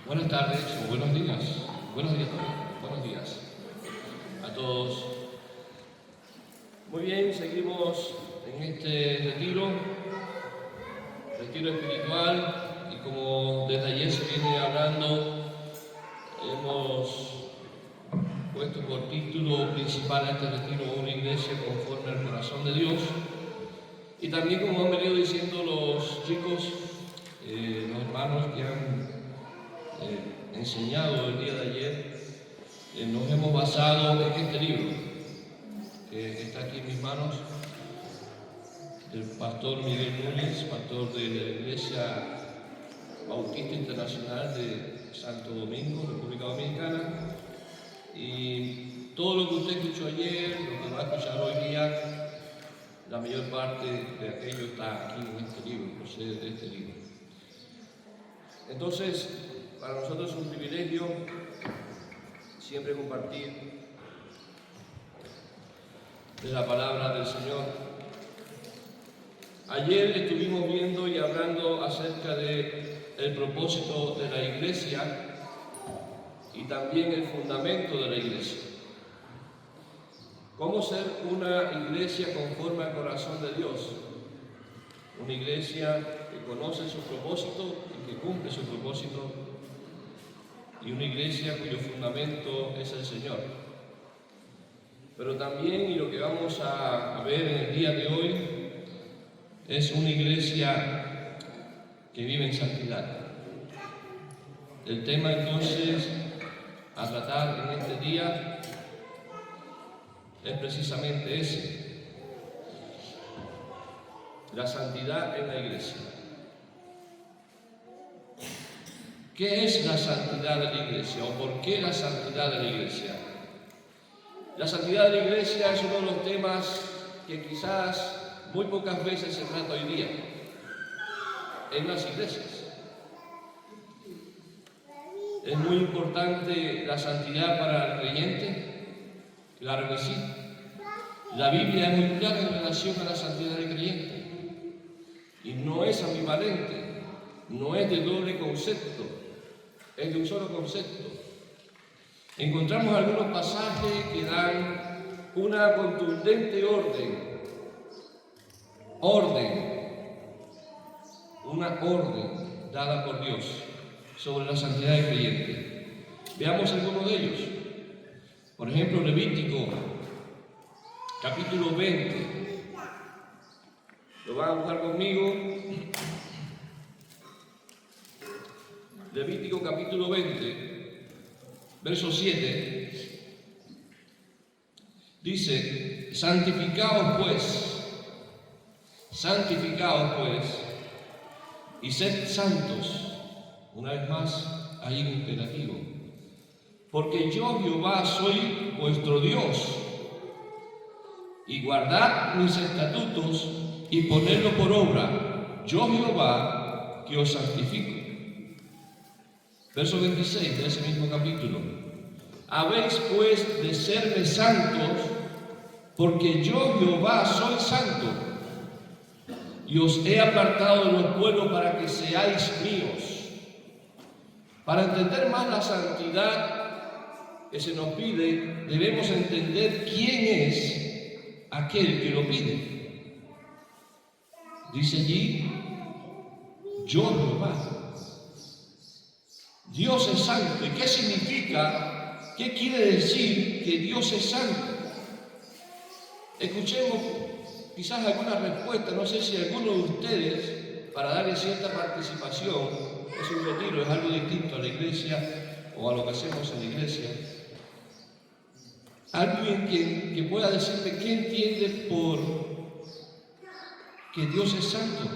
Buenas tardes o buenos días. Buenos días a todos. Buenos días a todos. Muy bien, seguimos en este retiro espiritual, y como desde ayer se viene hablando, hemos puesto por título principal a este retiro una iglesia conforme al corazón de Dios. Y también, como han venido diciendo los chicos, los hermanos que han enseñado el día de ayer, nos hemos basado en este libro que está aquí en mis manos, del pastor Miguel Núñez, pastor de la Iglesia Bautista Internacional de Santo Domingo, República Dominicana. Y todo lo que usted escuchó ayer, lo que va a escuchar hoy día, la mayor parte de aquello está aquí en este libro, procede de este libro. Entonces, para nosotros es un privilegio siempre compartir de la palabra del Señor. Ayer estuvimos viendo y hablando acerca del propósito de la iglesia y también el fundamento de la iglesia. ¿Cómo ser una iglesia conforme al corazón de Dios? Una iglesia que conoce su propósito y que cumple su propósito, y una iglesia cuyo fundamento es el Señor. Pero también, y lo que vamos a ver en el día de hoy, es una iglesia que vive en santidad. El tema entonces a tratar en este día es precisamente ese: la santidad en la iglesia. ¿Qué es la santidad de la iglesia o por qué la santidad de la iglesia? La santidad de la iglesia es uno de los temas que quizás muy pocas veces se trata hoy día en las iglesias. ¿Es muy importante la santidad para el creyente? Claro que sí. La Biblia es muy clara en relación a la santidad del creyente. Y no es ambivalente, no es de doble concepto, es de un solo concepto. Encontramos algunos pasajes que dan una contundente una orden dada por Dios sobre la santidad del creyente. Veamos algunos de ellos. Por ejemplo, Levítico, capítulo 20. Lo van a buscar conmigo. Levítico, capítulo 20, verso 7. Dice: santificaos pues, y sed santos. Una vez más, hay un imperativo. Porque yo, Jehová, soy vuestro Dios. Y guardad mis estatutos y ponedlo por obra. Yo, Jehová, que os santifico. Verso 26 de ese mismo capítulo: habéis pues de serme santos, porque yo, Jehová, soy santo, y os he apartado de los pueblos para que seáis míos. Para entender más la santidad que se nos pide, debemos entender quién es aquel que lo pide. Dice allí: yo, Jehová. Dios es santo. ¿Y qué significa? ¿Qué quiere decir que Dios es santo? Escuchemos quizás alguna respuesta. No sé si alguno de ustedes, para darle cierta participación, es un retiro, es algo distinto a la iglesia o a lo que hacemos en la iglesia. Alguien que pueda decirme qué entiende por que Dios es santo.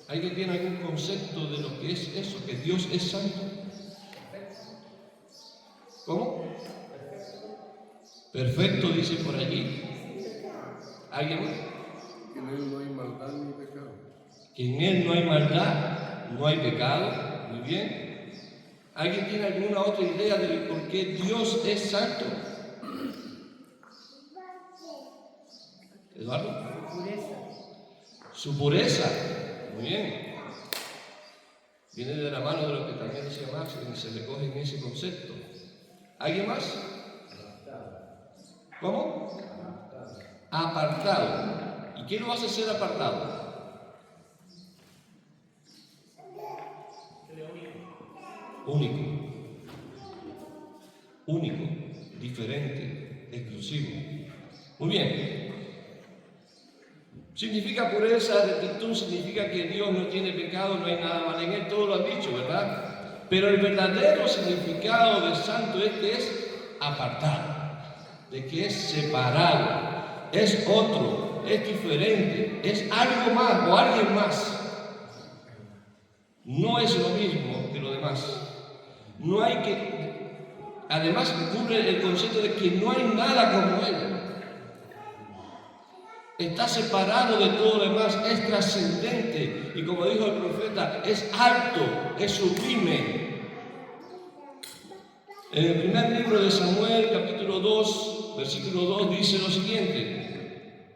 ¿Alguien tiene algún concepto de lo que es eso, que Dios es santo? ¿Cómo? Perfecto, dice por allí. ¿Alguien más? Que en Él no hay maldad ni pecado. Que en Él no hay maldad, no hay pecado. Muy bien. ¿Alguien tiene alguna otra idea de por qué Dios es santo? ¿Eduardo? Pureza. Su pureza. Muy bien. Viene de la mano de lo que también decía Marx, y se recoge en ese concepto. ¿Alguien más? ¿Cómo? Apartado. ¿Y qué lo hace ser apartado? Único. Único, diferente, exclusivo. Muy bien. Significa pureza, rectitud, significa que Dios no tiene pecado, no hay nada mal en Él, todo lo han dicho, ¿verdad? Pero el verdadero significado de santo es que es apartado, de que es separado, es otro, es diferente, es algo más o alguien más. No es lo mismo que lo demás. No hay que, además cubre el concepto de que no hay nada como Él. Está separado de todo lo demás, es trascendente y como dijo el profeta, es alto, es sublime. En el primer libro de Samuel, capítulo 2, versículo 2, dice lo siguiente: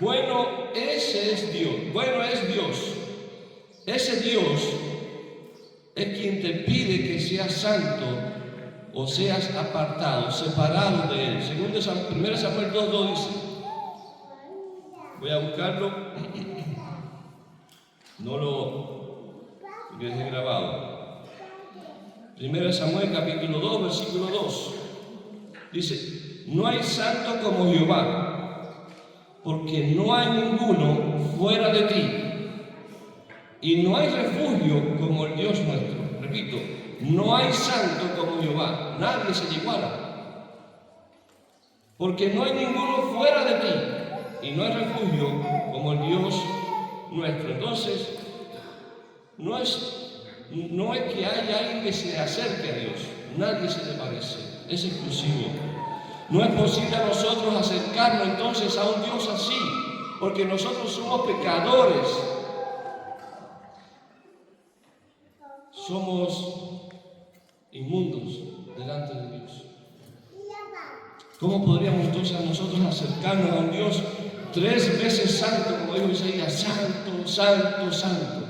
bueno, ese es Dios, bueno es Dios. Ese Dios es quien te pide que seas santo o seas apartado, separado de Él. Segundo 1 Samuel 2:2 dice, voy a buscarlo, no lo dejé grabado. 1 Samuel capítulo 2, versículo 2, dice, no hay santo como Jehová, porque no hay ninguno fuera de ti. Y no hay refugio como el Dios nuestro. Repito, no hay santo como Jehová. Nadie se le iguala. Porque no hay ninguno fuera de ti. Y no hay refugio como el Dios nuestro. Entonces, no es que haya alguien que se acerque a Dios. Nadie se le parece. Es exclusivo. No es posible a nosotros acercarnos entonces a un Dios así. Porque nosotros somos pecadores. Somos inmundos delante de Dios. ¿Cómo podríamos entonces nosotros acercarnos a un Dios 3 veces santo, como dijo Isaías, santo, santo, santo?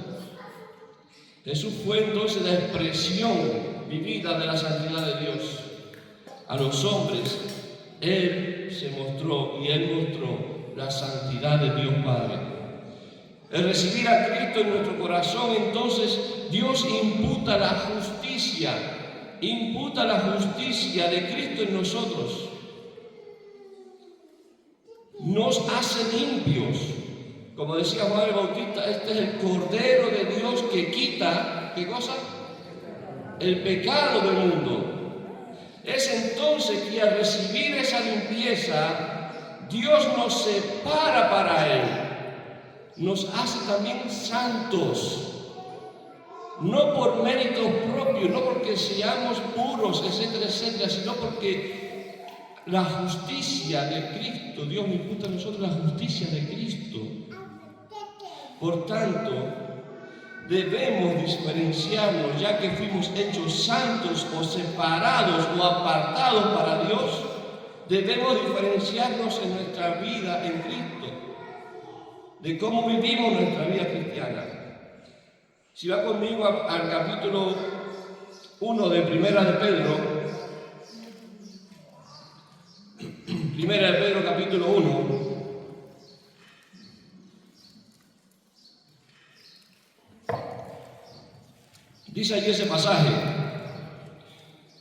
Jesús fue entonces la expresión vivida de la santidad de Dios. A los hombres, Él se mostró y Él mostró la santidad de Dios Padre. El recibir a Cristo en nuestro corazón, entonces Dios imputa la justicia de Cristo en nosotros. Nos hace limpios. Como decía Juan el Bautista, este es el Cordero de Dios que quita, ¿qué cosa? El pecado del mundo. Es entonces que al recibir esa limpieza, Dios nos separa para Él. Nos hace también santos, no por méritos propios, no porque seamos puros, etcétera, etcétera, sino porque la justicia de Cristo, Dios nos imputa a nosotros la justicia de Cristo. Por tanto, debemos diferenciarnos, ya que fuimos hechos santos o separados o apartados para Dios, debemos diferenciarnos en nuestra vida en Cristo, de cómo vivimos nuestra vida cristiana. Si va conmigo al capítulo 1 de Primera de Pedro, Primera de Pedro capítulo 1, dice allí ese pasaje,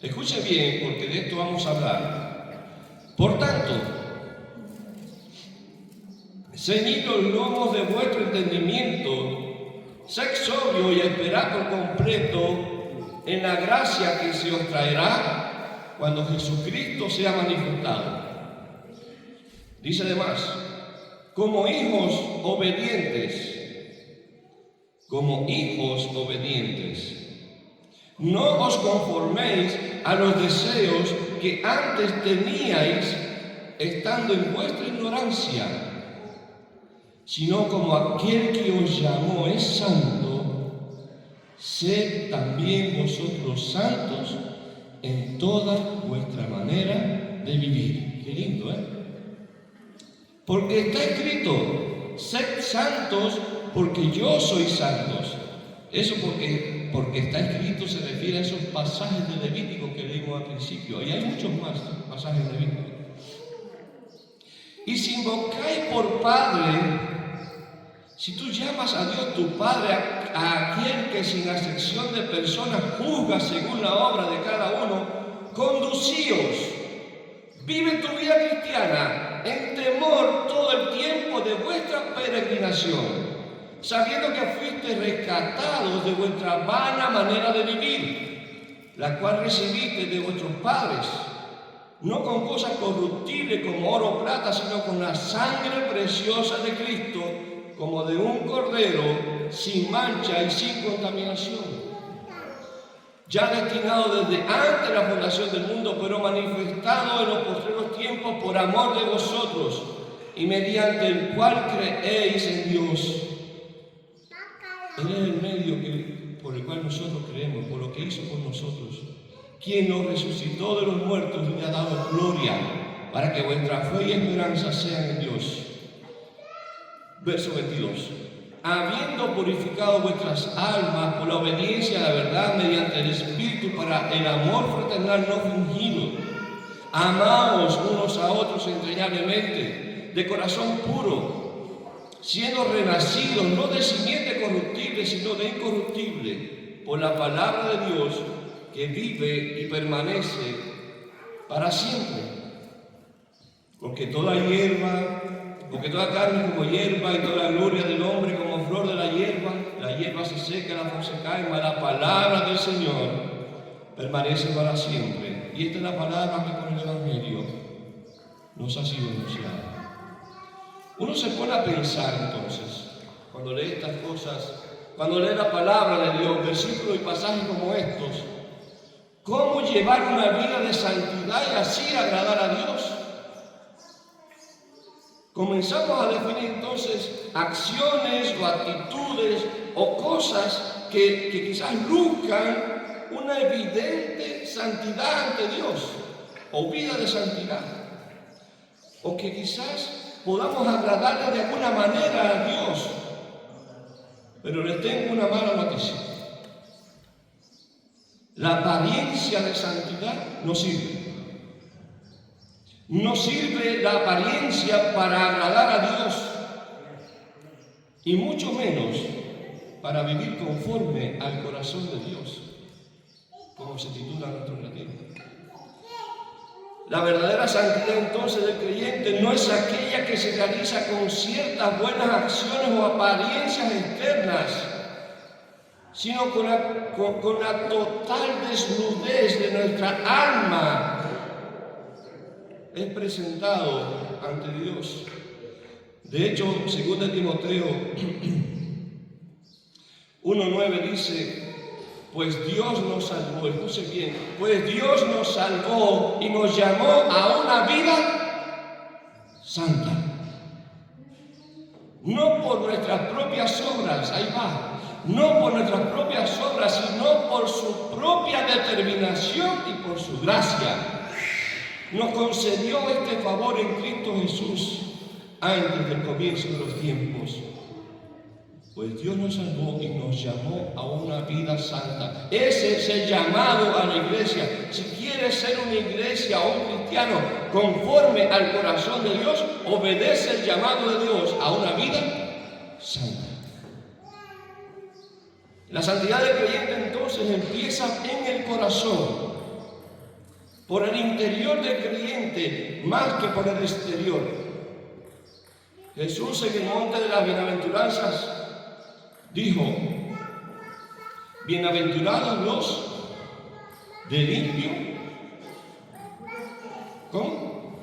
escuche bien porque de esto vamos a hablar. Por tanto, ceñid los lomos de vuestro entendimiento, sed sobrio y esperad por completo en la gracia que se os traerá cuando Jesucristo sea manifestado. Dice además, como hijos obedientes, no os conforméis a los deseos que antes teníais estando en vuestra ignorancia, sino como aquel que os llamó es santo, sed también vosotros santos en toda vuestra manera de vivir. Qué lindo, ¿eh? Porque está escrito, sed santos porque yo soy santos. Eso porque está escrito, se refiere a esos pasajes de Levítico que leímos al principio. Y hay muchos más pasajes de Levítico. Y si invocáis por Padre, si tú llamas a Dios tu Padre, a aquel que sin acepción de personas juzga según la obra de cada uno, conducíos, vive tu vida cristiana en temor todo el tiempo de vuestra peregrinación, sabiendo que fuiste rescatados de vuestra vana manera de vivir, la cual recibiste de vuestros padres, no con cosas corruptibles como oro o plata, sino con la sangre preciosa de Cristo, como de un cordero sin mancha y sin contaminación, ya destinado desde antes de la fundación del mundo, pero manifestado en los postreros tiempos por amor de vosotros, y mediante el cual creéis en Dios. Él es el medio por el cual nosotros creemos, por lo que hizo por nosotros, quien nos resucitó de los muertos y le ha dado gloria, para que vuestra fe y esperanza sean en Dios. Verso 22. Habiendo purificado vuestras almas por la obediencia a la verdad mediante el Espíritu para el amor fraternal no fingido, amaos unos a otros entrañablemente, de corazón puro, siendo renacidos no de simiente corruptible, sino de incorruptible, por la palabra de Dios, que vive y permanece para siempre. Porque toda carne como hierba, y toda la gloria del hombre como flor de la hierba se seca, la flor se cae, mas la palabra del Señor permanece para siempre. Y esta es la palabra que con el Evangelio nos ha sido anunciada. Uno se pone a pensar entonces, cuando lee estas cosas, cuando lee la palabra de Dios, versículos y pasajes como estos, cómo llevar una vida de santidad y así agradar a Dios. Comenzamos a definir entonces acciones o actitudes o cosas que quizás luzcan una evidente santidad ante Dios o vida de santidad, o que quizás podamos agradarle de alguna manera a Dios. Pero les tengo una mala noticia: la apariencia de santidad no sirve. No sirve la apariencia para agradar a Dios, y mucho menos para vivir conforme al corazón de Dios, como se titula nuestro retiro. La verdadera santidad entonces del creyente no es aquella que se realiza con ciertas buenas acciones o apariencias externas, sino con la total desnudez de nuestra alma es presentado ante Dios. De hecho, 2 Timoteo 1:9 dice: pues Dios nos salvó, escuche bien, pues Dios nos salvó y nos llamó a una vida santa. No por nuestras propias obras, ahí va, no por nuestras propias obras, sino por su propia determinación y por su gracia. Nos concedió este favor en Cristo Jesús antes del comienzo de los tiempos. Pues Dios nos salvó y nos llamó a una vida santa. Ese es el llamado a la iglesia. Si quieres ser una iglesia o un cristiano conforme al corazón de Dios, obedece el llamado de Dios a una vida santa. La santidad del creyente entonces empieza en el corazón, por el interior del creyente, más que por el exterior. Jesús en el monte de las bienaventuranzas dijo: bienaventurados los de limpio. ¿Cómo?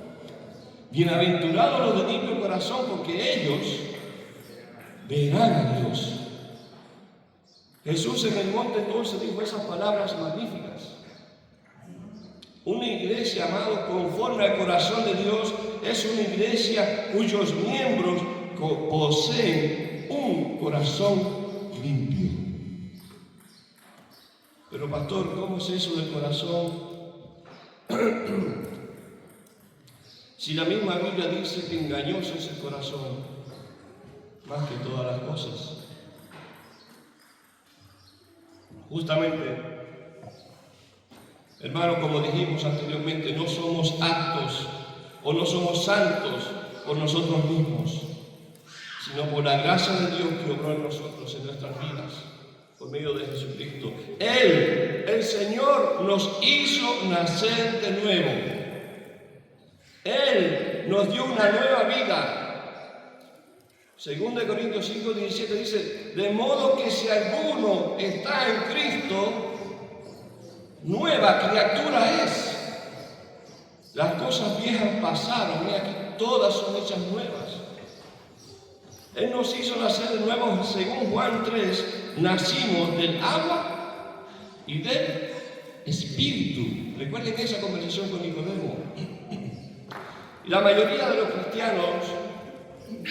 Bienaventurados los de limpio corazón, porque ellos verán a Dios. Jesús en el monte entonces dijo esas palabras magníficas. Una iglesia, amados, conforme al corazón de Dios, es una iglesia cuyos miembros poseen un corazón limpio. Pero pastor, ¿cómo es eso del corazón? Si la misma Biblia dice que engañoso es el corazón, más que todas las cosas. Justamente, hermano, como dijimos anteriormente, no somos aptos o no somos santos por nosotros mismos, sino por la gracia de Dios que obró en nosotros, en nuestras vidas, por medio de Jesucristo. Él, el Señor, nos hizo nacer de nuevo. Él nos dio una nueva vida. 2 Corintios 5:17 dice, de modo que si alguno está en Cristo, nueva criatura es. Las cosas viejas pasaron y aquí todas son hechas nuevas. Él nos hizo nacer de nuevo, según Juan 3, nacimos del agua y del Espíritu. Recuerden esa conversación con Nicodemo. Y la mayoría de los cristianos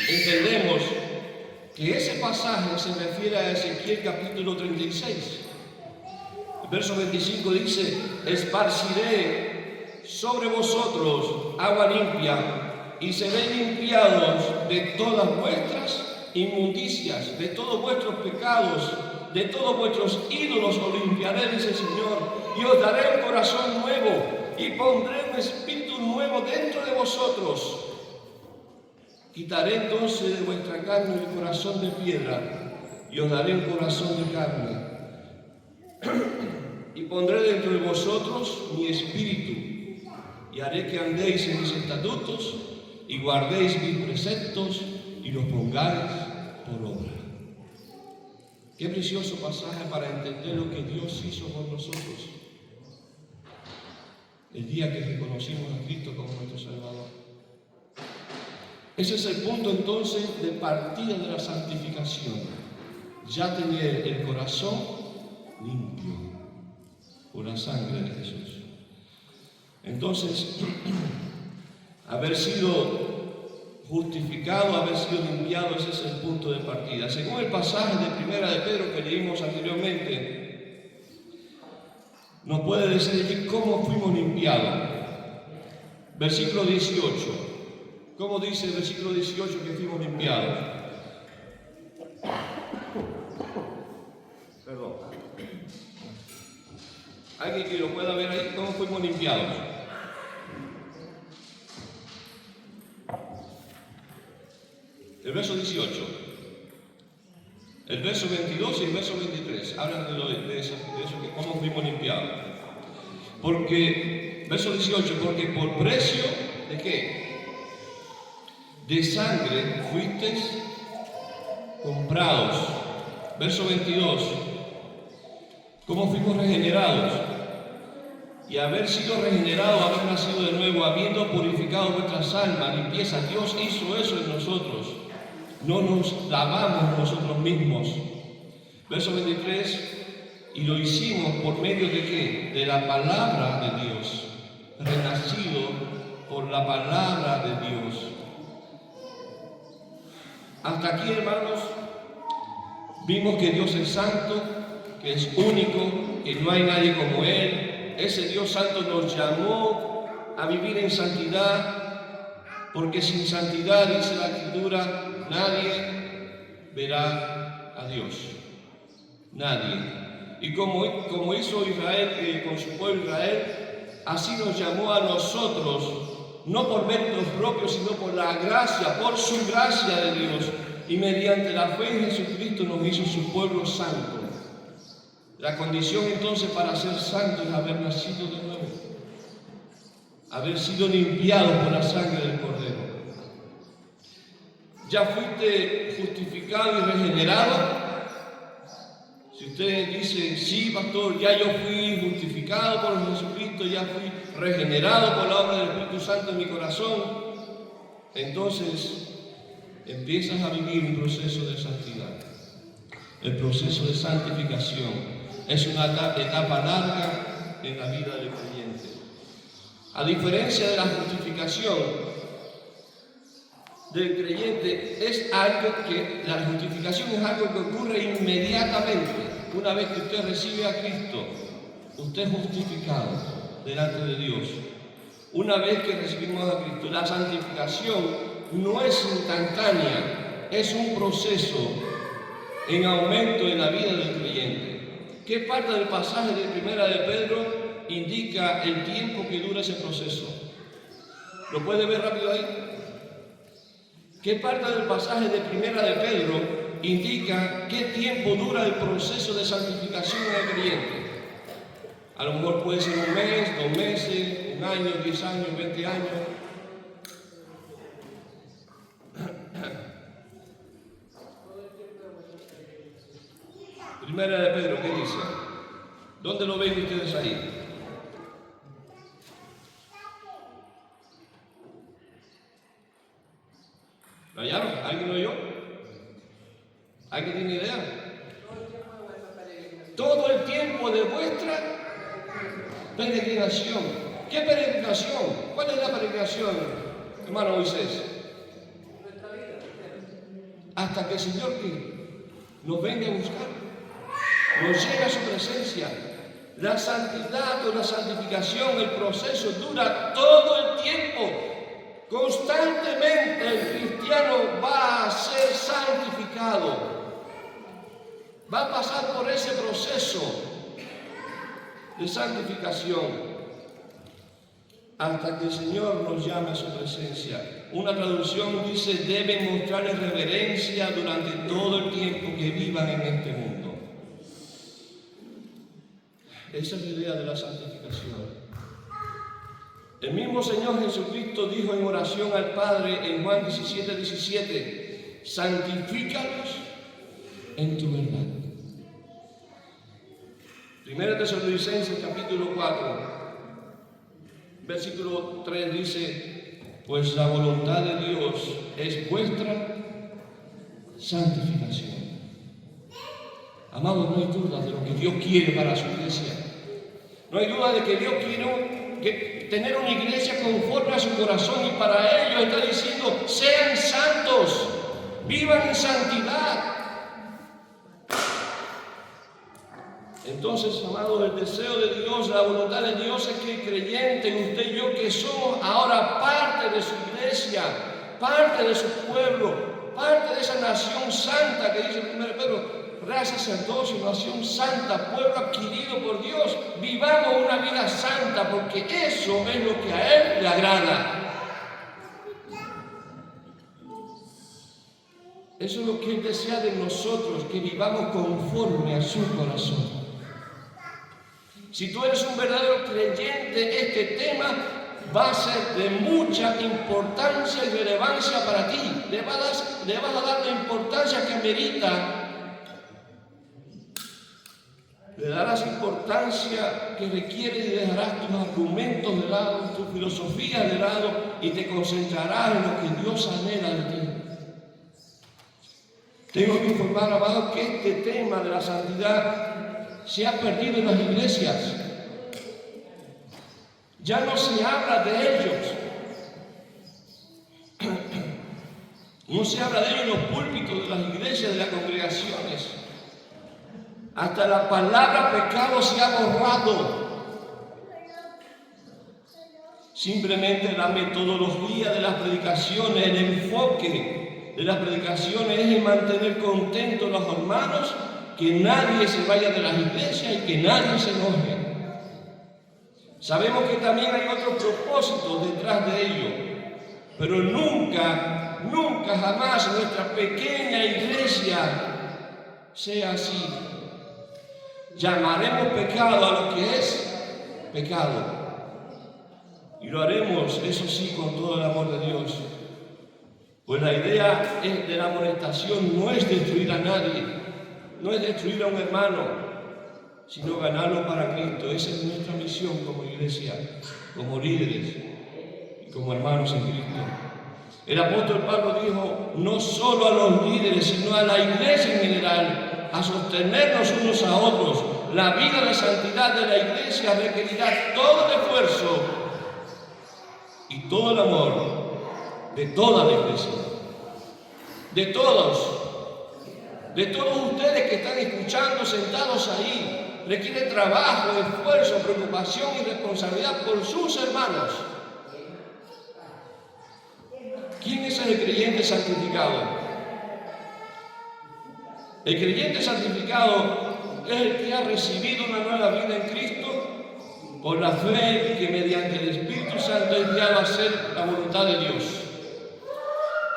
entendemos que ese pasaje se refiere a Ezequiel capítulo 36. El verso 25 dice, esparciré sobre vosotros agua limpia y seréis limpiados de todas vuestras inmundicias, de todos vuestros pecados, de todos vuestros ídolos os limpiaré, dice el Señor, y os daré un corazón nuevo y pondré un espíritu nuevo dentro de vosotros. Quitaré entonces de vuestra carne el corazón de piedra y os daré un corazón de carne. Y pondré dentro de vosotros mi espíritu y haré que andéis en mis estatutos y guardéis mis preceptos y los pongáis por obra. Qué precioso pasaje para entender lo que Dios hizo por nosotros el día que reconocimos a Cristo como nuestro Salvador. Ese es el punto entonces de partida de la santificación. Ya tener el corazón limpio por la sangre de Jesús. Entonces, haber sido justificado, haber sido limpiado, ese es el punto de partida. Según el pasaje de Primera de Pedro que leímos anteriormente, nos puede decir cómo fuimos limpiados. Versículo 18. ¿Cómo dice el versículo 18 que fuimos limpiados? Perdón. ¿Alguien que lo pueda ver ahí? ¿Cómo fuimos limpiados? El verso 18, el verso 22 y el verso 23 hablan de eso, que cómo fuimos limpiados. Porque, verso 18, porque por precio de ¿qué? De sangre fuisteis comprados. Verso 22, cómo fuimos regenerados. Y haber sido regenerados, haber nacido de nuevo, habiendo purificado vuestras almas, limpieza. Dios hizo eso en nosotros. No nos lavamos nosotros mismos. Verso 23, y lo hicimos por medio de ¿qué? De la palabra de Dios, renacido por la palabra de Dios. Hasta aquí, hermanos, vimos que Dios es santo, que es único, que no hay nadie como Él. Ese Dios santo nos llamó a vivir en santidad, porque sin santidad, dice la Escritura, nadie verá a Dios. Nadie. Y como hizo Israel con su pueblo Israel, así nos llamó a nosotros, no por méritos propios, sino por la gracia, por su gracia de Dios. Y mediante la fe en Jesucristo nos hizo su pueblo santo. La condición entonces para ser santo es haber nacido de nuevo, haber sido limpiado por la sangre del Cordero. ¿Ya fuiste justificado y regenerado? Si usted dice, sí, pastor, ya yo fui justificado por Jesucristo, ya fui regenerado por la obra del Espíritu Santo en mi corazón, entonces empiezas a vivir un proceso de santidad. El proceso de santificación es una etapa larga en la vida del creyente. A diferencia de la justificación del creyente, es algo que la justificación es algo que ocurre inmediatamente. Una vez que usted recibe a Cristo, usted es justificado delante de Dios. Una vez que recibimos a Cristo, la santificación no es instantánea, es un proceso en aumento en la vida del creyente. ¿Qué parte del pasaje de Primera de Pedro indica el tiempo que dura ese proceso? ¿Lo puede ver rápido ahí? ¿Qué parte del pasaje de Primera de Pedro indica qué tiempo dura el proceso de santificación en el creyente? A lo mejor puede ser un mes, 2 meses, 1 año, 10 años, 20 años. Primera de Pedro, ¿qué dice? ¿Dónde lo ven ustedes ahí? ¿Lo hallaron? ¿Alguien lo oyó? ¿Alguien tiene idea? Todo el tiempo de vuestra peregrinación. ¿Qué peregrinación? ¿Cuál es la peregrinación, hermano Moisés? Hasta que el Señor nos venga a buscar, nos llega a su presencia. La santidad o la santificación, el proceso dura todo el tiempo. Constantemente el cristiano va a ser santificado, va a pasar por ese proceso de santificación hasta que el Señor nos llame a su presencia. Una traducción dice: deben mostrarle reverencia durante todo el tiempo que vivan en este mundo. Esa es la idea de la santificación. El mismo Señor Jesucristo dijo en oración al Padre en Juan 17:17: santifícalos en tu verdad. Primera Tesalonicenses capítulo 4, versículo 3 dice: pues la voluntad de Dios es vuestra santificación. Amados, no hay duda de lo que Dios quiere para su iglesia. No hay duda de que Dios quiere tener una iglesia conforme a su corazón, y para ello está diciendo: sean santos, vivan en santidad. Entonces, amados, el deseo de Dios, la voluntad de Dios es que el creyente, usted y yo, que somos ahora parte de su iglesia, parte de su pueblo, parte de esa nación santa que dice 1 Pedro, real sacerdocio, nación santa, pueblo adquirido por Dios, vivamos una vida santa, porque eso es lo que a Él le agrada. Eso es lo que Él desea de nosotros, que vivamos conforme a su corazón. Si tú eres un verdadero creyente, este tema va a ser de mucha importancia y relevancia para ti. Le vas a dar la importancia que merita. Le darás importancia que requiere y dejarás tus argumentos de lado, tu filosofía de lado, y te concentrarás en lo que Dios anhela de ti. Tengo que informar, amados, que este tema de la santidad se ha perdido en las iglesias. Ya no se habla de ellos. No se habla de ellos en los púlpitos de las iglesias, de las congregaciones. Hasta la palabra pecado se ha borrado. Simplemente la metodología de las predicaciones, el enfoque de las predicaciones es en mantener contentos a los hermanos, que nadie se vaya de las iglesias y que nadie se enoje. Sabemos que también hay otros propósitos detrás de ello, pero nunca, jamás nuestra pequeña iglesia sea así. Llamaremos pecado a lo que es pecado, y lo haremos, eso sí, con todo el amor de Dios. Pues la idea de la amonestación no es destruir a nadie, no es destruir a un hermano, sino ganarlo para Cristo. Esa es nuestra misión como iglesia, como líderes y como hermanos en Cristo. El apóstol Pablo dijo: no solo a los líderes, sino a la iglesia en general, a sostenernos unos a otros. La vida de santidad de la iglesia requerirá todo el esfuerzo y todo el amor de toda la iglesia, de todos ustedes que están escuchando, sentados ahí. Requiere trabajo, esfuerzo, preocupación y responsabilidad por sus hermanos. ¿Quién es el creyente santificado? El creyente santificado es el que ha recibido una nueva vida en Cristo por la fe que mediante el Espíritu Santo es guiado a hacer la voluntad de Dios,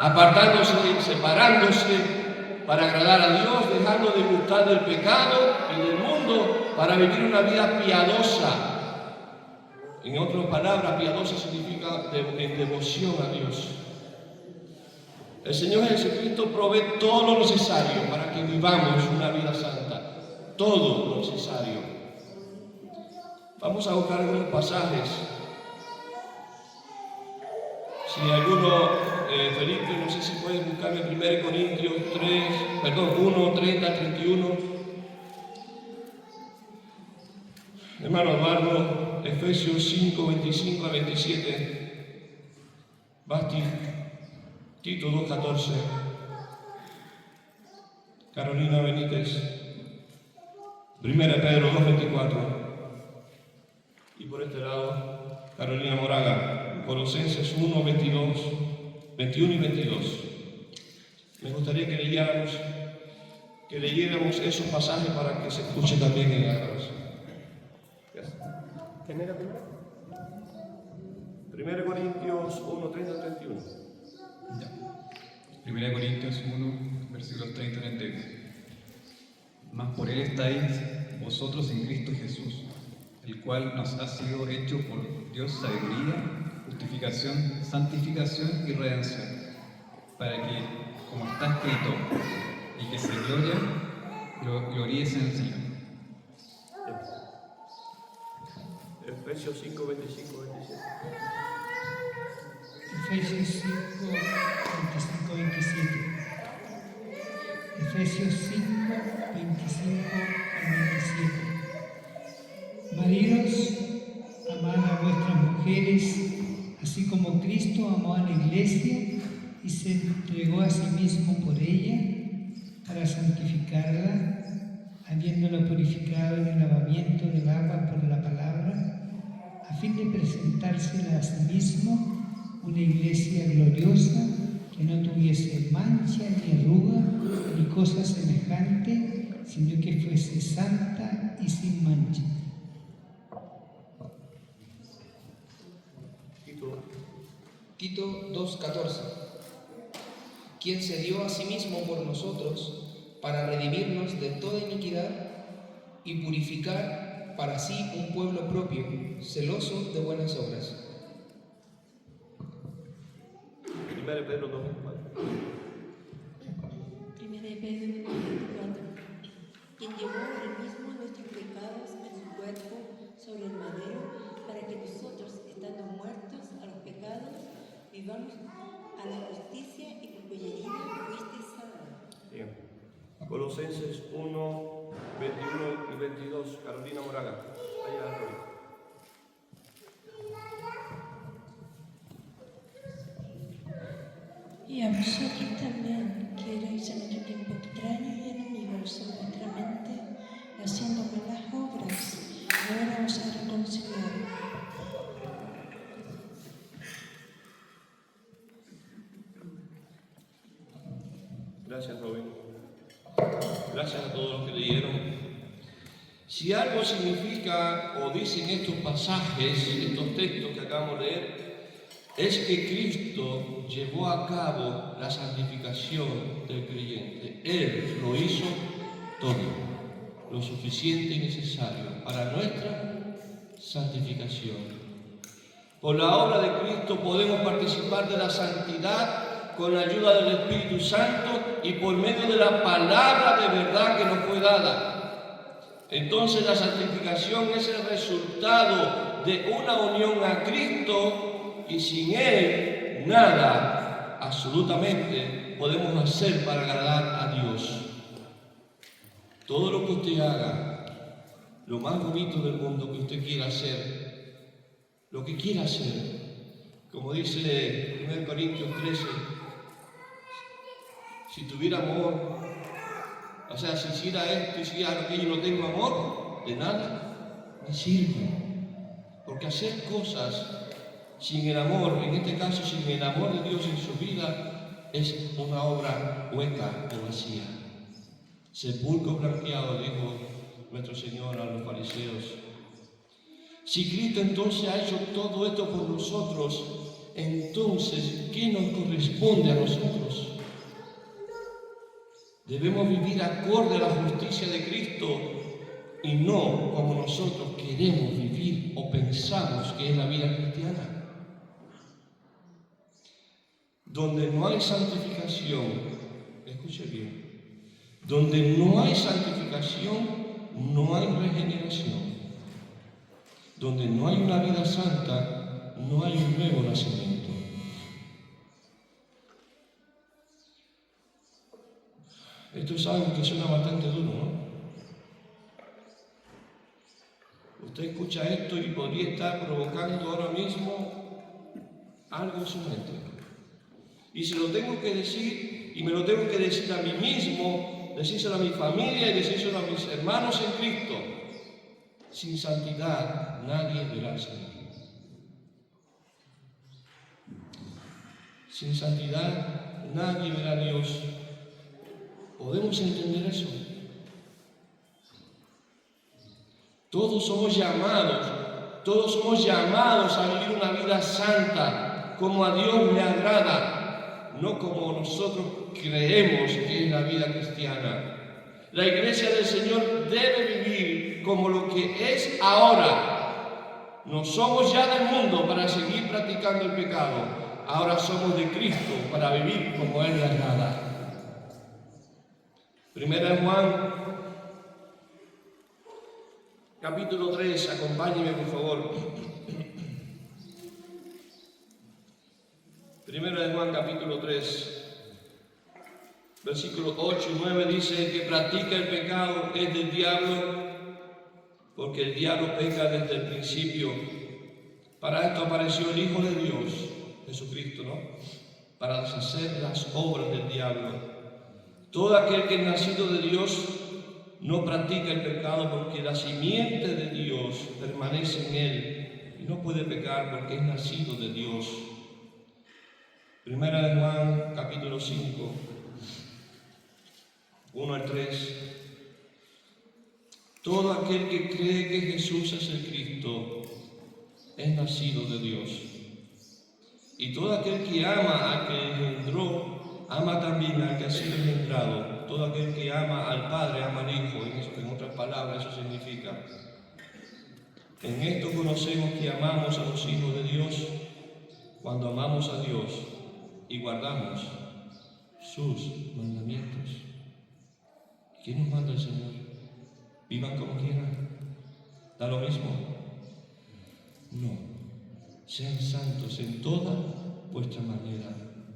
apartándose y separándose para agradar a Dios, dejando de gustar del pecado y del mundo para vivir una vida piadosa. En otras palabras, piadosa significa en devoción a Dios. El Señor Jesucristo provee todo lo necesario para que vivamos una vida santa. Todo lo necesario. Vamos a buscar algunos pasajes. Si alguno, Felipe, no sé si puedes buscarme 1 Corintios 1, 30, 31. Hermano Eduardo, Efesios 5, 25 a 27. Basti, Tito 2, 14. Carolina Benítez, 1 Pedro 2, 24. Y por este lado, Carolina Moraga, Colosenses 1, 21 y 22. Me gustaría que leyéramos esos pasajes para que se escuche también en la grabación. ¿Quién era primero? 1 Corintios 1, 30, 31. Ya. 1 Corintios 1, versículos 30 y 31. Mas por él estáis vosotros en Cristo Jesús, el cual nos ha sido hecho por Dios sabiduría, justificación, santificación y redención, para que, como está escrito, y que se gloríes en el Señor. Efesios 5, 25, 27. Efesios 5, 25, 27. Efesios 5, 25 al 27. Maridos, amad a vuestras mujeres, así como Cristo amó a la iglesia y se entregó a sí mismo por ella, para santificarla, habiéndola purificado en el lavamiento del agua por la palabra, a fin de presentársela a sí mismo una iglesia gloriosa, que no tuviese mancha ni arruga ni cosa semejante, sino que fuese santa y sin mancha. Tito 2:14. Quien se dio a sí mismo por nosotros para redimirnos de toda iniquidad y purificar para sí un pueblo propio, celoso de buenas obras. 1 Pedro 2, 24. 1 Pedro 4. Quien llevó él mismo nuestros pecados en su cuerpo sobre el madero, para que nosotros, estando muertos a los pecados, vivamos a la justicia, y por cuya herida fuisteis salvados. Bien. Colosenses 1, 21 y 22. Carolina Moraga. Allá arriba. Y a vosotros también, que erais en otro tiempo extraños y enemigos en vuestra mente, haciendo malas obras, y ahora os ha reconciliado. Gracias, Robin. Gracias a todos los que leyeron. Si algo significa o dicen estos pasajes, estos textos que acabamos de leer, es que Cristo llevó a cabo la santificación del creyente. Él lo hizo todo, lo suficiente y necesario para nuestra santificación. Por la obra de Cristo podemos participar de la santidad con la ayuda del Espíritu Santo y por medio de la palabra de verdad que nos fue dada. Entonces la santificación es el resultado de una unión a Cristo, y sin Él nada, absolutamente, podemos hacer para agradar a Dios. Todo lo que usted haga, lo más bonito del mundo que usted quiera hacer, lo que quiera hacer, como dice 1 Corintios 13, si tuviera amor, o sea, si hiciera esto, hiciera aquello, no tengo amor, de nada me sirve. Porque hacer cosas sin el amor, en este caso sin el amor de Dios en su vida, es una obra hueca o vacía. Sepulcro blanqueado, dijo nuestro Señor a los fariseos: si Cristo entonces ha hecho todo esto por nosotros, entonces, ¿qué nos corresponde a nosotros? Debemos vivir acorde a la justicia de Cristo y no como nosotros queremos vivir o pensamos que es la vida cristiana. Donde no hay santificación, escuche bien, donde no hay santificación, no hay regeneración. Donde no hay una vida santa, no hay un nuevo nacimiento. Esto es algo que suena bastante duro, ¿no? Usted escucha esto y podría estar provocando ahora mismo algo en su mente. Y si lo tengo que decir, y me lo tengo que decir a mí mismo, decírselo a mi familia y decírselo a mis hermanos en Cristo: sin santidad nadie verá al Señor. Sin santidad nadie verá a Dios. ¿Podemos entender eso? Todos somos llamados a vivir una vida santa, como a Dios le agrada, no como nosotros creemos que es la vida cristiana. La iglesia del Señor debe vivir como lo que es ahora. No somos ya del mundo para seguir practicando el pecado. Ahora somos de Cristo para vivir como Él le agrada. Primera de Juan, capítulo 3, acompáñenme por favor. Primera de Juan, capítulo 3, versículos 8 y 9 dice: el que practica el pecado es del diablo, porque el diablo peca desde el principio. Para esto apareció el Hijo de Dios, Jesucristo, ¿no? Para deshacer las obras del diablo. Todo aquel que es nacido de Dios no practica el pecado, porque la simiente de Dios permanece en él y no puede pecar porque es nacido de Dios. Primera de Juan, capítulo 5, 1 al 3. Todo aquel que cree que Jesús es el Cristo es nacido de Dios. Y todo aquel que ama al que engendró, ama también al que ha sido engendrado. Todo aquel que ama al Padre, ama al Hijo. En otras palabras, eso significa: en esto conocemos que amamos a los hijos de Dios, cuando amamos a Dios y guardamos sus mandamientos. ¿Qué nos manda el Señor? Vivan como quieran. ¿Da lo mismo? No. Sean santos en toda vuestra manera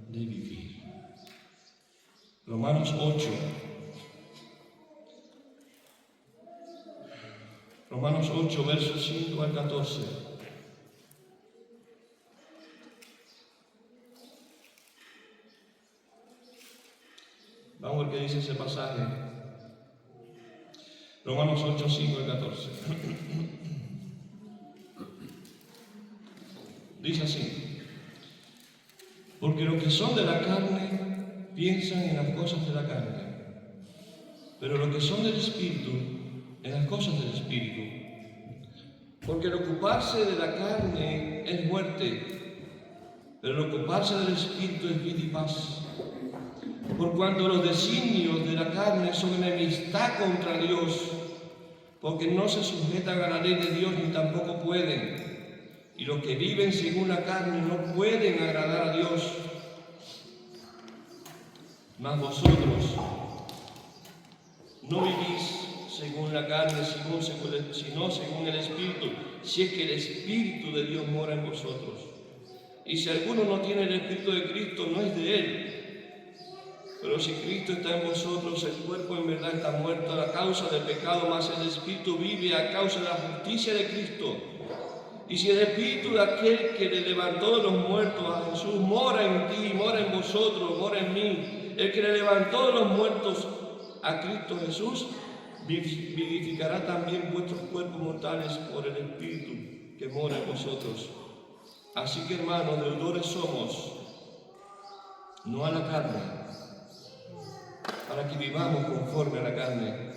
de vivir. Romanos 8. Romanos 8, versos 5 al 14. Vamos a ver qué dice ese pasaje. Romanos 8, 5 al 14. Dice así: porque los que son de la carne piensan en las cosas de la carne, pero los que son del Espíritu, en las cosas del Espíritu. Porque el ocuparse de la carne es muerte, pero el ocuparse del Espíritu es vida y paz. Por cuanto los designios de la carne son enemistad contra Dios, porque no se sujetan a la ley de Dios ni tampoco pueden. Y los que viven según la carne no pueden agradar a Dios. Mas vosotros no vivís según la carne, sino según el Espíritu, si es que el Espíritu de Dios mora en vosotros. Y si alguno no tiene el Espíritu de Cristo, no es de él. Pero si Cristo está en vosotros, el cuerpo en verdad está muerto a causa del pecado, mas el Espíritu vive a causa de la justicia de Cristo. Y si el Espíritu de aquel que le levantó de los muertos a Jesús mora en ti, mora en vosotros, mora en mí, el que le levantó de los muertos a Cristo Jesús, vivificará también vuestros cuerpos mortales por el Espíritu que mora en vosotros. Así que, hermanos, deudores somos, no a la carne, para que vivamos conforme a la carne.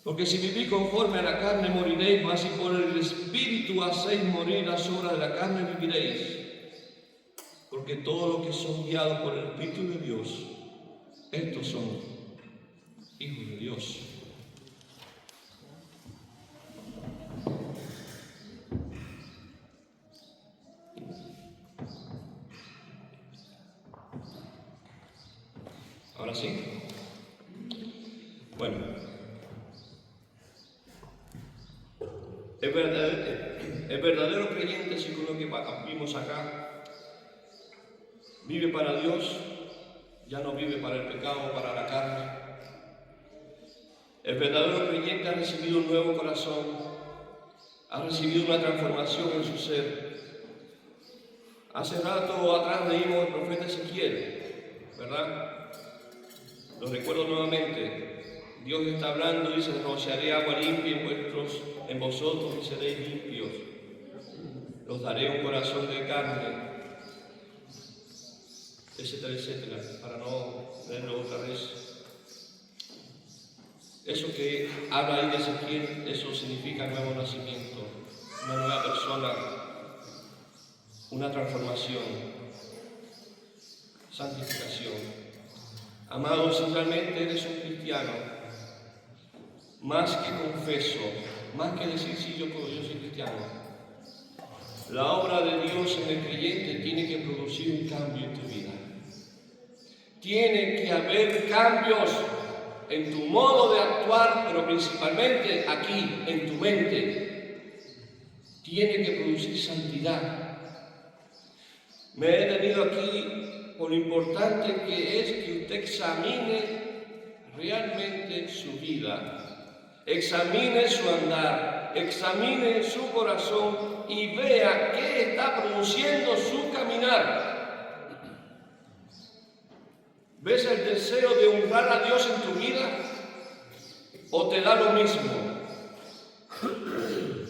Porque si vivís conforme a la carne moriréis, mas si por el Espíritu hacéis morir las obras de la carne viviréis. Porque todos los que son guiados por el Espíritu de Dios, estos son hijos de Dios. Ahora sí. Bueno. El verdadero creyente, según lo que vimos acá, vive para Dios, ya no vive para el pecado, para la carne. El verdadero creyente ha recibido un nuevo corazón, ha recibido una transformación en su ser. Hace rato atrás leímos el profeta Ezequiel, ¿verdad? Lo recuerdo nuevamente. Dios está hablando, dice: rociaré agua limpia en vosotros y seréis limpios. Os daré un corazón de carne, etcétera, etcétera, para no leerlo otra vez. Eso que habla ahí de Ezequiel, eso significa nuevo nacimiento, una nueva persona, una transformación, santificación. Amado, si realmente eres un cristiano, más que confeso, más que decir sí, yo soy cristiano, la obra de Dios en el creyente tiene que producir un cambio en tu vida. Tiene que haber cambios en tu modo de actuar, pero principalmente aquí, en tu mente. Tiene que producir santidad. Me he detenido aquí por lo importante que es que usted examine realmente su vida, examine su andar, examine su corazón y vea qué está produciendo su caminar. ¿Ves el deseo de honrar a Dios en tu vida? ¿O te da lo mismo?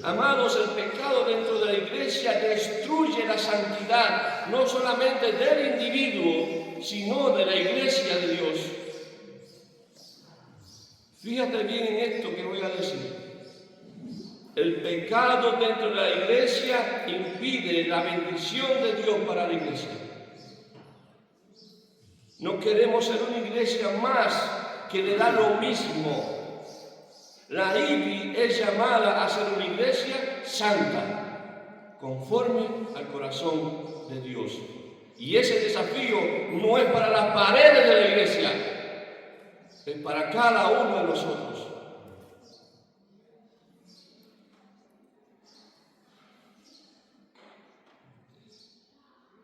Amados, el pecado dentro de la iglesia destruye la santidad, no solamente del individuo, sino de la iglesia de Dios. Fíjate bien en esto que voy a decir. El pecado dentro de la iglesia impide la bendición de Dios para la iglesia. No queremos ser una iglesia más que le da lo mismo. La IBI es llamada a ser una iglesia santa, conforme al corazón de Dios. Y ese desafío no es para las paredes de la iglesia, es para cada uno de nosotros.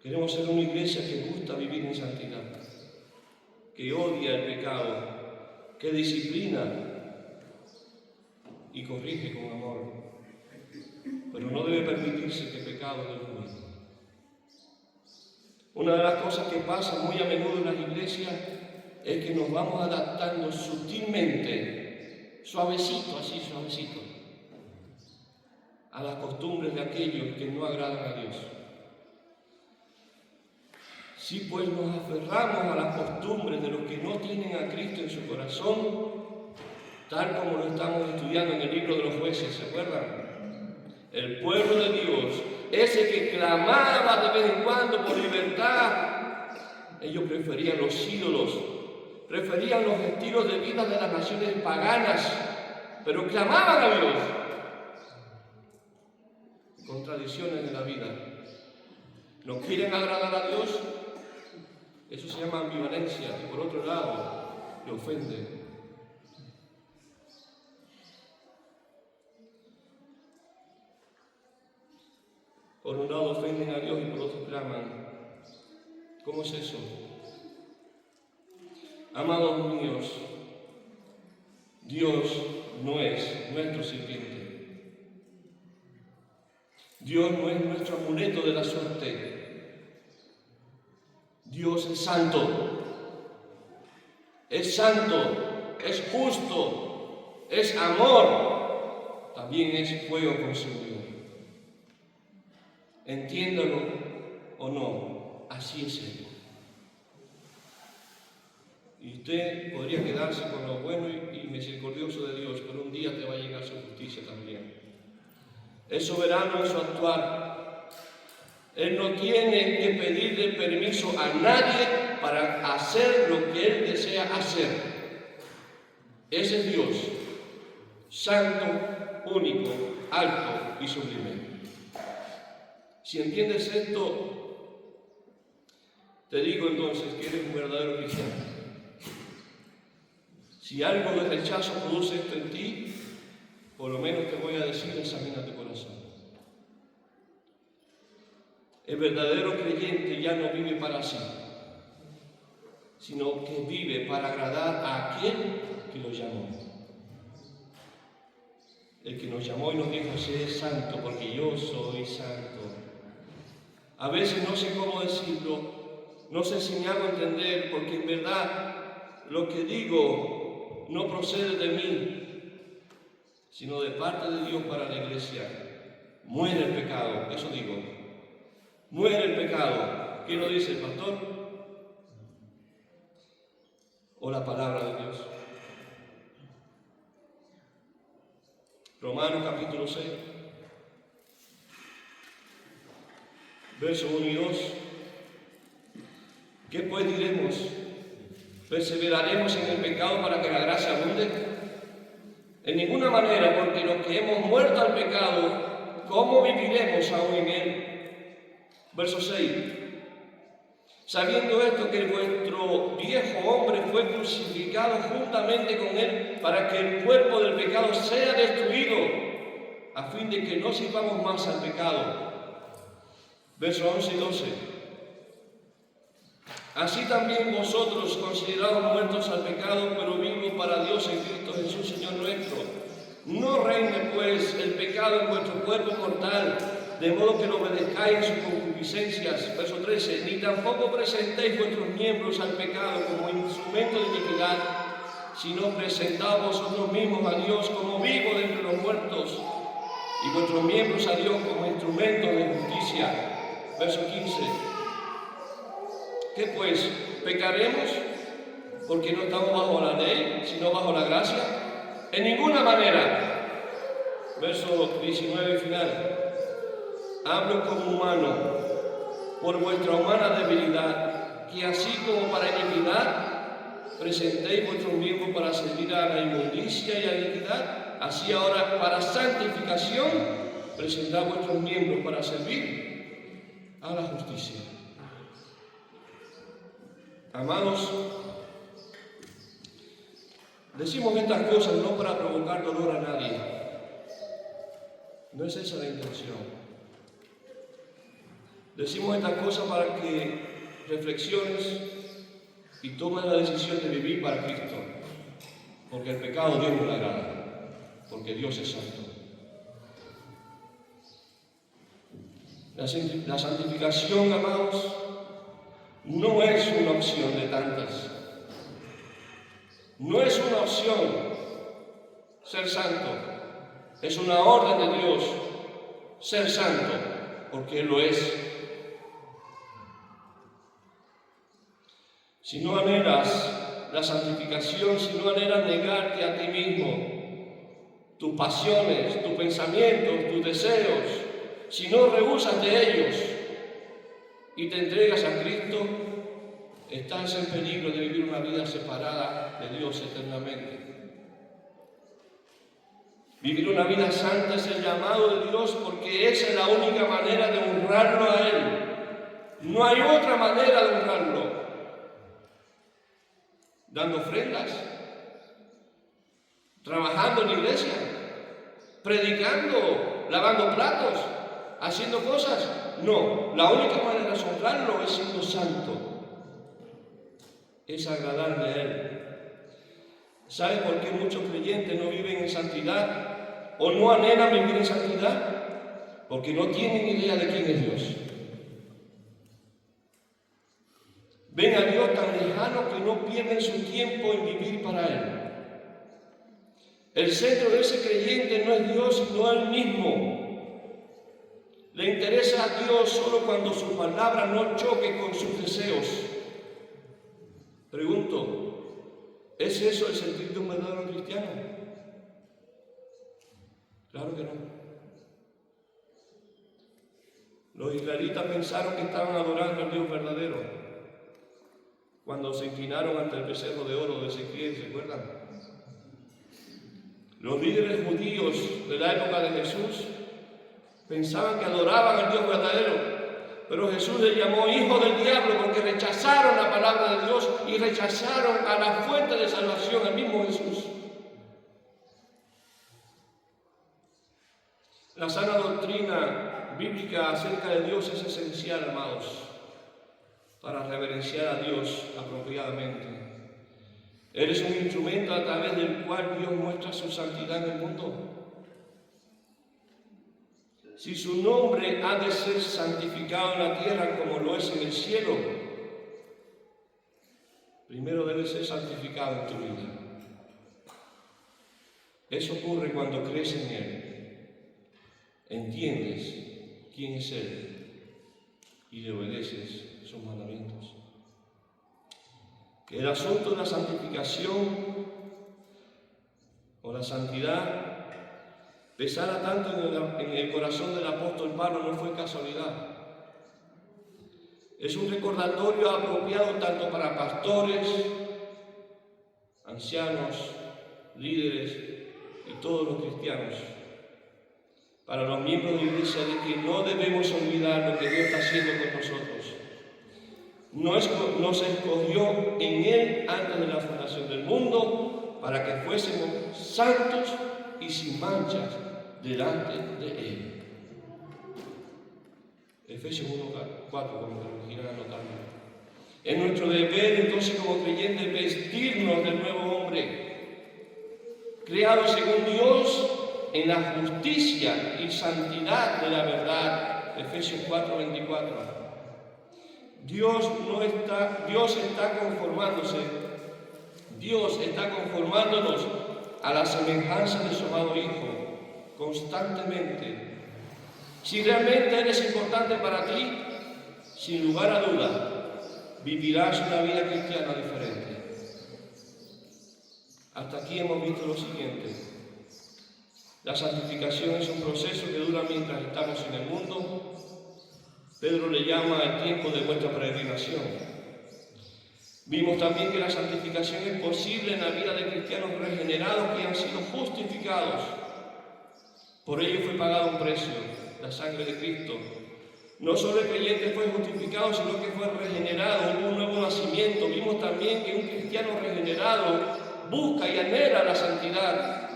Queremos ser una iglesia que gusta vivir en santidad, que odia el pecado, que disciplina y corrige con amor, pero no debe permitirse que el pecado domine. Una de las cosas que pasa muy a menudo en las iglesias es que nos vamos adaptando sutilmente, suavecito, así suavecito, a las costumbres de aquellos que no agradan a Dios. Si pues nos aferramos a las costumbres de los que no tienen a Cristo en su corazón, tal como lo estamos estudiando en el libro de los jueces, ¿se acuerdan? El pueblo de Dios, ese que clamaba de vez en cuando por libertad, ellos preferían los ídolos, preferían los estilos de vida de las naciones paganas, pero clamaban a Dios. Contradicciones de la vida. ¿No quieren agradar a Dios? Eso se llama ambivalencia, y por otro lado, le ofende. Por un lado ofenden a Dios y por otro claman. ¿Cómo es eso? Amados míos, Dios no es nuestro sirviente. Dios no es nuestro amuleto de la suerte. Dios es santo, es justo, es amor, también es fuego consumidor. Entiéndalo o no, así es Él. Y Usted podría quedarse con lo bueno y misericordioso de Dios, pero un día te va a llegar su justicia también. Es soberano en su actuar. Él no tiene que pedirle permiso a nadie para hacer lo que Él desea hacer. Ese es Dios, santo, único, alto y sublime. Si entiendes esto, te digo entonces que eres un verdadero cristiano. Si algo de rechazo produce esto en ti, por lo menos te voy a decir, examina tu corazón. El verdadero creyente ya no vive para sí, sino que vive para agradar a aquel que lo llamó. El que nos llamó y nos dijo, sé santo, porque yo soy santo. A veces no sé cómo decirlo, no sé si me hago entender, porque en verdad lo que digo no procede de mí, sino de parte de Dios para la iglesia. Muere el pecado, eso digo. Muere el pecado. ¿Quién lo dice, el pastor? ¿O la palabra de Dios? Romanos capítulo 6, versos 1 y 2. ¿Qué pues diremos? ¿Perseveraremos en el pecado para que la gracia abunde? En ninguna manera, porque los que hemos muerto al pecado, ¿cómo viviremos aún en él? Verso 6. Sabiendo esto, que vuestro viejo hombre fue crucificado juntamente con él, para que el cuerpo del pecado sea destruido, a fin de que no sirvamos más al pecado. Versos 11 y 12. Así también vosotros, considerados muertos al pecado, pero vivos para Dios en Cristo Jesús, Señor nuestro. No reine pues el pecado en vuestro cuerpo mortal, de modo que lo obedezcáis en sus concupiscencias. Verso 13. Ni tampoco presentéis vuestros miembros al pecado como instrumento de iniquidad, sino presentaos vosotros mismos a Dios como vivos de entre los muertos, y vuestros miembros a Dios como instrumentos de justicia. Verso 15. ¿Qué pues? ¿Pecaremos porque no estamos bajo la ley, sino bajo la gracia? En ninguna manera. Verso 19 final. Hablo como humano, por vuestra humana debilidad, que así como para iniquidad, presentéis vuestros miembros para servir a la inmundicia y a la iniquidad, así ahora para santificación, presentad vuestros miembros para servir a la justicia. Amados, decimos estas cosas no para provocar dolor a nadie. No es esa la intención. Decimos estas cosas para que reflexiones y tomes la decisión de vivir para Cristo. Porque el pecado Dios no le agrada. Porque Dios es santo. La santificación, amados, no es una opción de tantas. No es una opción ser santo. Es una orden de Dios ser santo, porque Él lo es. Si no anhelas la santificación, si no anhelas negarte a ti mismo, tus pasiones, tus pensamientos, tus deseos, si no rehusas de ellos y te entregas a Cristo, estás en peligro de vivir una vida separada de Dios eternamente. Vivir una vida santa es el llamado de Dios, porque esa es la única manera de honrarlo a Él. No hay otra manera de honrarlo. Dando ofrendas, trabajando en la iglesia, predicando, lavando platos, haciendo cosas. No, la única manera de honrarlo es siendo santo, es agradarle a Él. ¿Sabe por qué muchos creyentes no viven en santidad o no anhelan vivir en santidad? Porque no tienen idea de quién es Dios. Ven a Dios tan lejano que no pierden su tiempo en vivir para Él. El centro de ese creyente no es Dios, sino Él mismo. Le interesa a Dios solo cuando su palabra no choque con sus deseos. Pregunto, ¿Es eso el sentir de un verdadero cristiano? Claro que no. Los israelitas pensaron que estaban adorando al Dios verdadero cuando se inclinaron ante el becerro de oro de Ezequiel, ¿se acuerdan? Los líderes judíos de la época de Jesús pensaban que adoraban al Dios verdadero, pero Jesús les llamó hijos del diablo porque rechazaron la palabra de Dios y rechazaron a la fuente de salvación, el mismo Jesús. La sana doctrina bíblica acerca de Dios es esencial, amados, para reverenciar a Dios apropiadamente. Eres un instrumento a través del cual Dios muestra su santidad en el mundo. Si su nombre ha de ser santificado en la tierra como lo es en el cielo, primero debe ser santificado en tu vida. Eso ocurre cuando crees en Él, entiendes quién es Él y le obedeces sus mandamientos. Que el asunto de la santificación o la santidad pesara tanto en el corazón del apóstol Pablo no fue casualidad. Es un recordatorio apropiado tanto para pastores, ancianos, líderes y todos los cristianos, para los miembros de la iglesia, de que no debemos olvidar lo que Dios está haciendo con nosotros. Nos escogió en Él antes de la fundación del mundo para que fuésemos santos y sin manchas delante de Él. Efesios 1:4, como que lo quieran anotar. Es nuestro deber entonces como creyentes vestirnos del nuevo hombre, creado según Dios en la justicia y santidad de la verdad. Efesios 4:24. Dios está conformándonos a la semejanza de su amado Hijo constantemente. Si realmente eres importante para ti, sin lugar a duda, vivirás una vida cristiana diferente. Hasta aquí hemos visto lo siguiente. La santificación es un proceso que dura mientras estamos en el mundo. Pedro le llama el tiempo de vuestra peregrinación. Vimos también que la santificación es posible en la vida de cristianos regenerados que han sido justificados. Por ello fue pagado un precio, la sangre de Cristo. No solo el creyente fue justificado, sino que fue regenerado, hubo un nuevo nacimiento. Vimos también que un cristiano regenerado busca y anhela la santidad.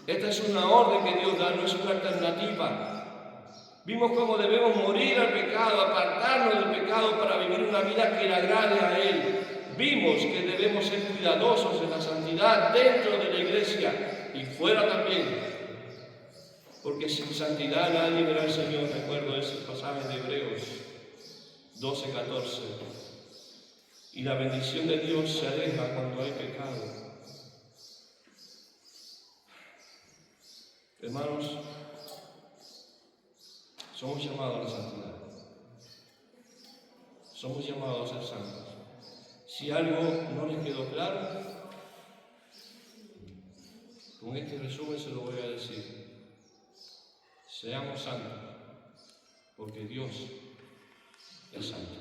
Esta es una orden que Dios da, no es una alternativa. Vimos cómo debemos morir al pecado, apartarnos del pecado para vivir una vida que le agrade a Él. Vimos que debemos ser cuidadosos en la santidad dentro de la iglesia y fuera también. Porque sin santidad nadie verá al Señor. Recuerdo ese pasaje de Hebreos 12:14. Y la bendición de Dios se aleja cuando hay pecado. Hermanos, somos llamados a la santidad. Somos llamados a ser santos. Si algo no les quedó claro, con este resumen se lo voy a decir. Seamos santos, porque Dios es santo.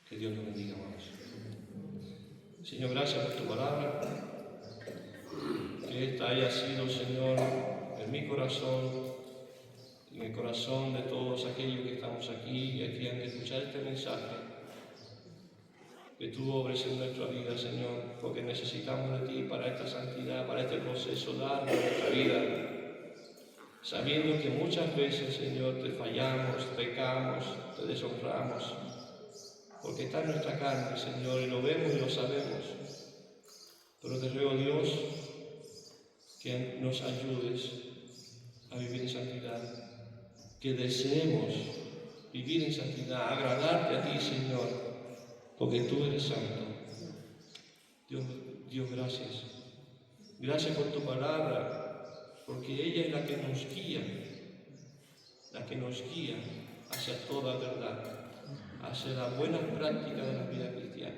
Que Dios nos bendiga, hermanos. Señor, gracias por tu palabra. Que esta haya sido, Señor, en mi corazón, en el corazón de todos aquellos que estamos aquí y que han de escuchar este mensaje. Que tú obres en nuestra vida, Señor, porque necesitamos de ti para esta santidad, para este proceso largo de nuestra vida. Sabiendo que muchas veces, Señor, te fallamos, pecamos, te deshonramos, porque está en nuestra carne, Señor, y lo vemos y lo sabemos. Pero te ruego, Dios, que nos ayudes a vivir en santidad, que deseemos vivir en santidad, agradarte a ti, Señor, porque tú eres santo. Dios, gracias. Gracias por tu palabra, porque ella es la que nos guía hacia toda verdad. hacia la buena práctica de la vida cristiana.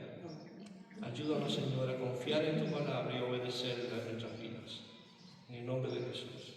Ayúdanos, Señor, a confiar en tu palabra y obedecerla en nuestras vidas. En el nombre de Jesús.